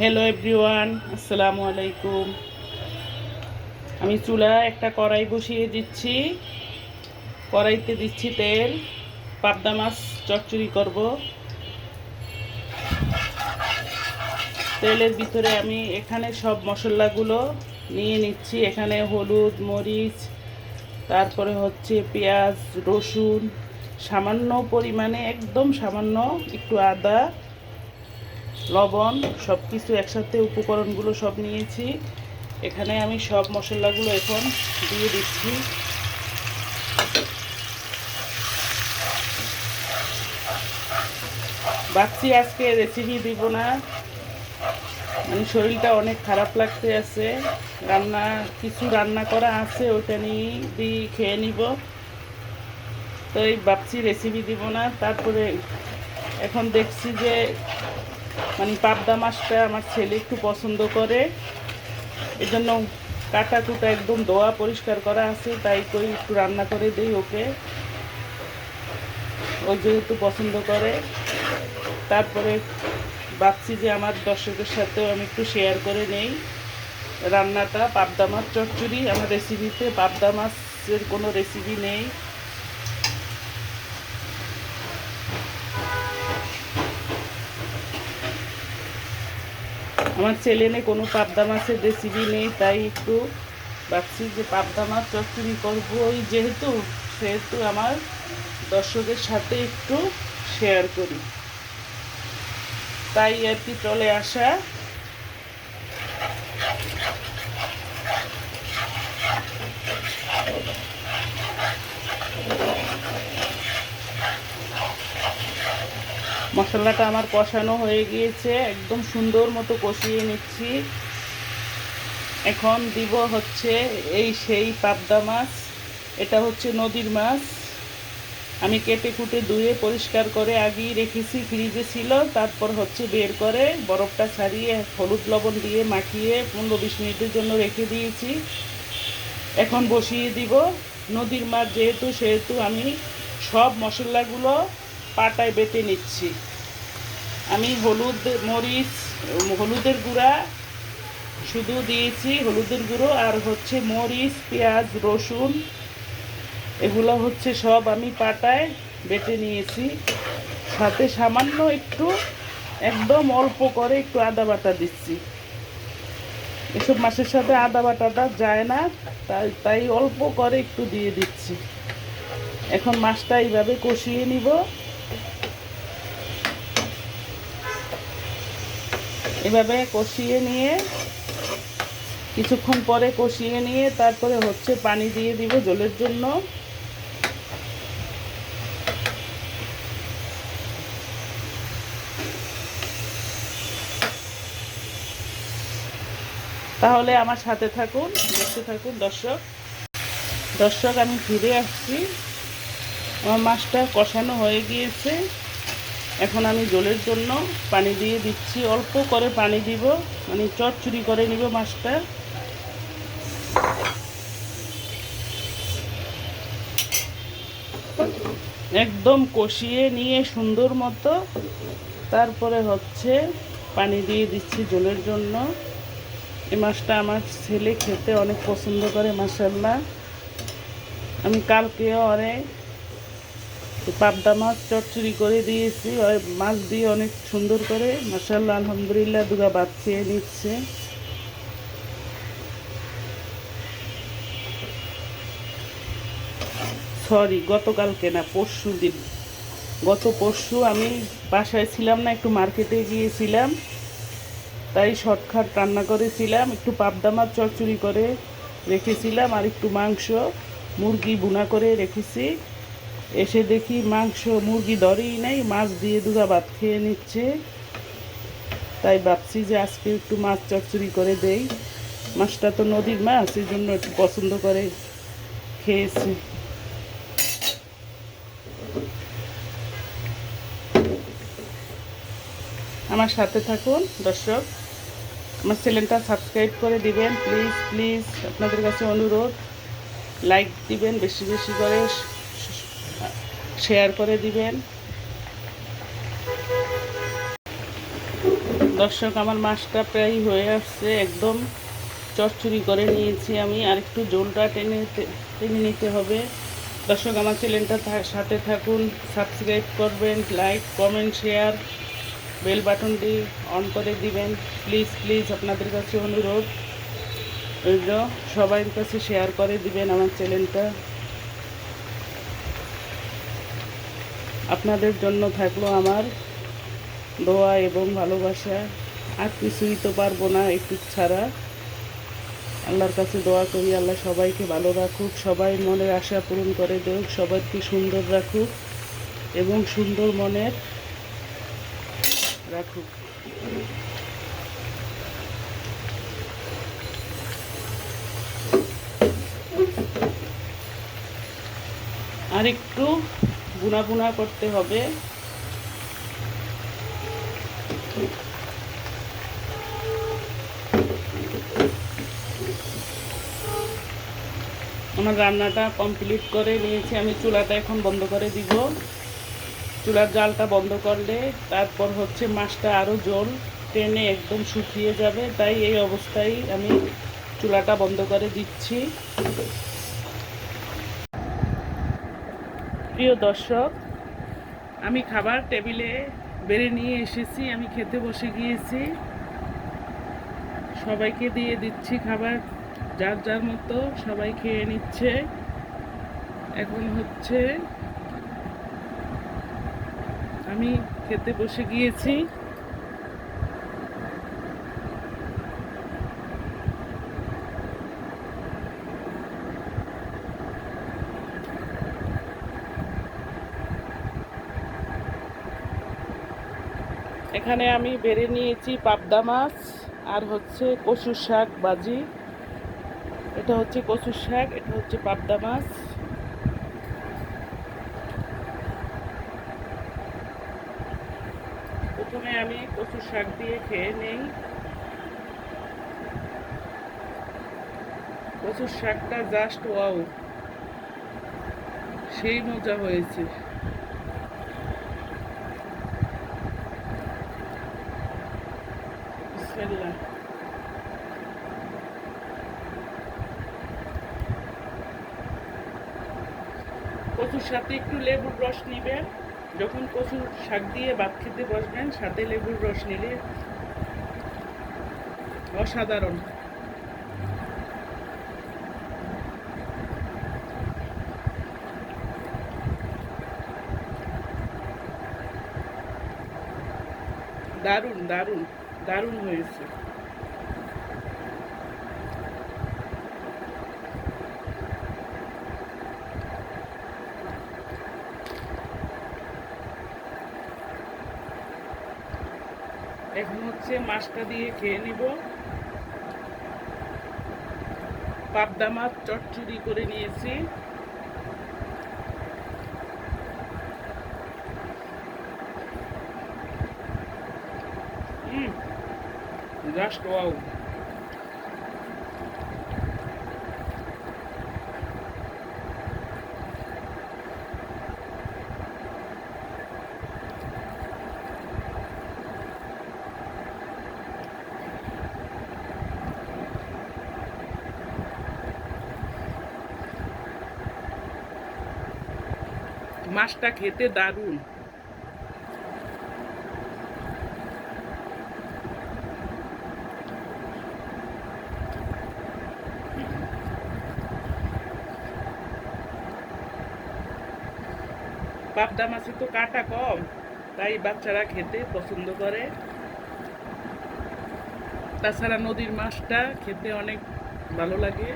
Hello everyone, আসসালামু আলাইকুম। আমি চুলায় একটা কড়াই বসিয়ে দিচ্ছি। কড়াইতে দিচ্ছি তেল। পাবদা মাছ চচ্চড়ি করব। তেলের ভিতরে আমি এখানে সব মশলাগুলো নিয়ে নিচ্ছি। এখানে হলুদ, মরিচ, তারপরে হচ্ছে পেঁয়াজ, রসুন, সামান্য পরিমাণে, একদম সামান্য একটু আদা, লবণ, সব কিছু একসাথে উপকরণগুলো সব নিয়েছি। এখানে আমি সব মশলাগুলো এখন দিয়ে দিচ্ছি। ভাবছি আজকে রেসিপি দিব না, মানে শরীরটা অনেক খারাপ লাগতে আছে। কিছু রান্না করা আছে, ওটা নিয়েই দিয়ে খেয়ে নিব। তো এই ভাবছি রেসিপি দিব না। তারপরে এখন দেখছি যে মানে পাবদা মাছটা আমার ছেলে একটু পছন্দ করে, এজন্য কাটা কুটা একদম ধোয়া পরিষ্কার করা আছে, তাই করে একটু রান্না করে দিই ওকে, ও যেহেতু পছন্দ করে। তারপরে ভাবছি যে আমার দর্শকের সাথেও আমি একটু শেয়ার করে নেই রান্নাটা। পাবদা মাছ চচ্চড়ি, আমার রেসিপিতে পাবদা মাছের কোনো রেসিপি নেই। আমার চ্যানেলে কোনো পাবদা মাছের রেসিপি নেই, তাই একটু ভাবছি যে পাবদা মাছ চচ্চড়ি করবো, সেহেতু আমার দর্শকের সাথে একটু শেয়ার করি, তাই আর কি চলে আসা। মশলাটা আমার কষানো হয়ে গিয়েছে, একদম সুন্দর মতো কষিয়ে নিচ্ছি। এখন দিব হচ্ছে সেই পাবদা মাছ। এটা হচ্ছে নদীর মাছ। আমি কেটে কুটে ধুয়ে পরিষ্কার করে আগেই রেখেছি, ফ্রিজে ছিল। তারপর হচ্ছে বের করে বরফটা ছাড়িয়ে হলুদ লবণ দিয়ে মাখিয়ে 15-20 মিনিটের জন্য রেখে দিয়েছি। এখন বসিয়ে দিব। নদীর মাছ সেহেতু আমি সব মশলাগুলো পাটায় বেটে নিচ্ছি। আমি হলুদের গুঁড়া শুধু দিয়েছি, হলুদের গুঁড়ো, আর হচ্ছে মরিচ, পেঁয়াজ, রসুন, এগুলো হচ্ছে সব আমি পাটায় বেটে নিয়েছি। সাথে সামান্য একটু, একদম অল্প করে একটু আদা বাটা দিচ্ছি। এসব মাছের সাথে আদা বাটাটা যায় না, তাই অল্প করে একটু দিয়ে দিচ্ছি। এখন মাছটা এইভাবে কষিয়ে নিব। এভাবে কষিয়ে নিয়ে কিছুক্ষণ পরে কষিয়ে নিয়ে তারপরে হচ্ছে পানি দিয়ে দিব ঝোলের জন্য। তাহলে আমার সাথে থাকুন, দেখতে থাকুন দর্শক। আমি ফিরে আসছি। আমার মাছটা কষানো হয়ে গিয়েছে। এখন আমি ঝোলের জন্য পানি দিয়ে দিচ্ছি, অল্প করে পানি দিব, মানে চচ্চড়ি করে নিব মাছটা। একদম কষিয়ে নিয়ে সুন্দর মতো তারপরে হচ্ছে পানি দিয়ে দিচ্ছি ঝোলের জন্য। এই মাছটা আমার ছেলে খেতে অনেক পছন্দ করে, মাশাআল্লাহ। আমি কালকেও অনেক পাবদা মাছ চচ্চড়ি করে দিয়েছি, মাছ দিয়ে অনেক সুন্দর করে, মাশাআল্লাহ, আলহামদুলিল্লাহ। দুগা ভাত খেয়ে নিচ্ছে। সরি, গতকালকে না, পরশু দিন। গত পরশু আমি বাসায় ছিলাম না, একটু মার্কেটে গিয়েছিলাম, তাই শর্টকাট রান্না করেছিলাম। একটু পাবদা মাছ চচ্চড়ি করে রেখেছিলাম, আর একটু মাংস মুরগি ভুনা করে রেখেছি। এসে দেখি মুরগি ধরেই নেই, মাছ দিয়ে দুগা ভাত খেয়ে নিচ্ছে। তাই ভাবছি যে আজকে একটু মাছ চচ্চড়ি করে দেই। মাছটা তো নদীর মাছ, এই জন্য একটু পছন্দ করে খেয়েছি। আমার সাথে থাকুন দর্শক, আমার চ্যানেলটা সাবস্ক্রাইব করে দিবেন প্লিজ, আপনাদের কাছে অনুরোধ। লাইক দিবেন, বেশি বেশি করে শেয়ার করে দিবেন। দর্শক, আমার মাছটা প্রায় হয়ে আসছে, একদম চচ্চড়ি করে নিয়েছি আমি। আর একটু ঝোলটা টেনে নিতে হবে। দর্শক, আমার চ্যানেলটা সাথে থাকুন, সাবস্ক্রাইব করবেন, লাইক কমেন্ট শেয়ার বেল বাটনটি অন করে দিবেন। প্লিজ প্লিজ আপনাদের কাছে অনুরোধ রইল, সবার কাছে শেয়ার করে দিবেন আমার চ্যানেলটা। আপনাদের জন্য থাকলো আমার দোয়া এবং ভালোবাসা। আর কিছুই তো পারবো না একটু ছাড়া। আল্লাহর কাছে দোয়া করি, আল্লাহ সবাইকে ভালো রাখুক, সবাই মনের আশা পূরণ করে দেউক, সবাইকে সুন্দর রাখুক এবং সুন্দর মনের রাখুক। আর একটু বুনা বুনা করতে হবে। আমার রান্নাটা কমপ্লিট করে নিয়েছি আমি। চুলাটা এখন বন্ধ করে দিব। চুলার জালটা বন্ধ করলে তারপর হচ্ছে মাছটা আরও জল টেনে একদম শুকিয়ে যাবে, তাই এই অবস্থায় আমি চুলাটা বন্ধ করে দিচ্ছি। প্রিয় দর্শক, আমি খাবার টেবিলে বেড়ে নিয়ে এসেছি, আমি খেতে বসে গিয়েছি। সবাইকে দিয়ে দিচ্ছি খাবার, যার যার মতো সবাই খেয়ে নিচ্ছে। এখন হচ্ছে আমি খেতে বসে গিয়েছি। এখানে আমি বেড়ে নিয়েছি পাবদা মাছ আর হচ্ছে কচুর শাক ভাজি। এটা হচ্ছে কচুর শাক, এটা হচ্ছে পাবদা মাছ। প্রথমে আমি কচুর শাক দিয়ে খেয়ে নেই। কচুর শাকটা জাস্ট ওয়াও, সেই মজা হয়েছে। বিসমিল্লাহ। কচুর সাথে একটু লেবুর রস নিবেন। যখন কচুর শাক দিয়ে ভাত খেতে বসবেন, সাথে লেবুর রস নিলে অসাধারণ। দারুণ দারুণ দারুণ হয়েছে। এখন হচ্ছে মাছটা দিয়ে খেয়ে নিব। পাবদা মাছ চচ্চড়ি করে নিয়েছি। Just wow. মাছটা খেতে দারুণ। পাবদা মাছে তো কাঁটা কম, তাই বাচ্চারা খেতে পছন্দ করে। তাছাড়া নদীর মাছটা খেতে অনেক ভালো লাগে।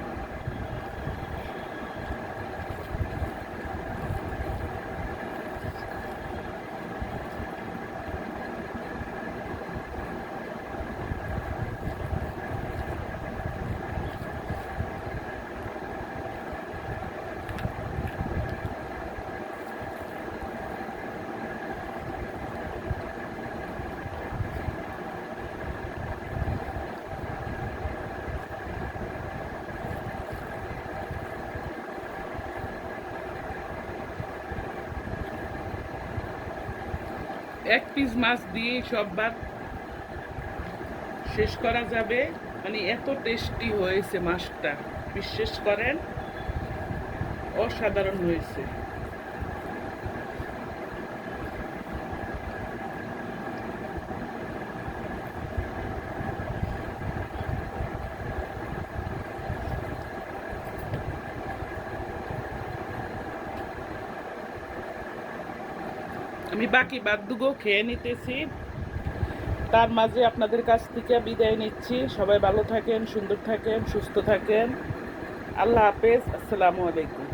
এক পিস মাছ দিয়ে সব ভাত শেষ করা যাবে। মানে এত টেস্টি হয়েছে মাছটা, বিশ্বাস করেন অসাধারণ হয়েছে। আমি বাকি বাদদুগো খেয়ে নিতেছি, তার মাঝে আপনাদের কাছ থেকে বিদায় নিচ্ছি। সবাই ভালো থাকেন, সুন্দর থাকেন, সুস্থ থাকেন। আল্লাহ হাফেজ, আসসালামু আলাইকুম।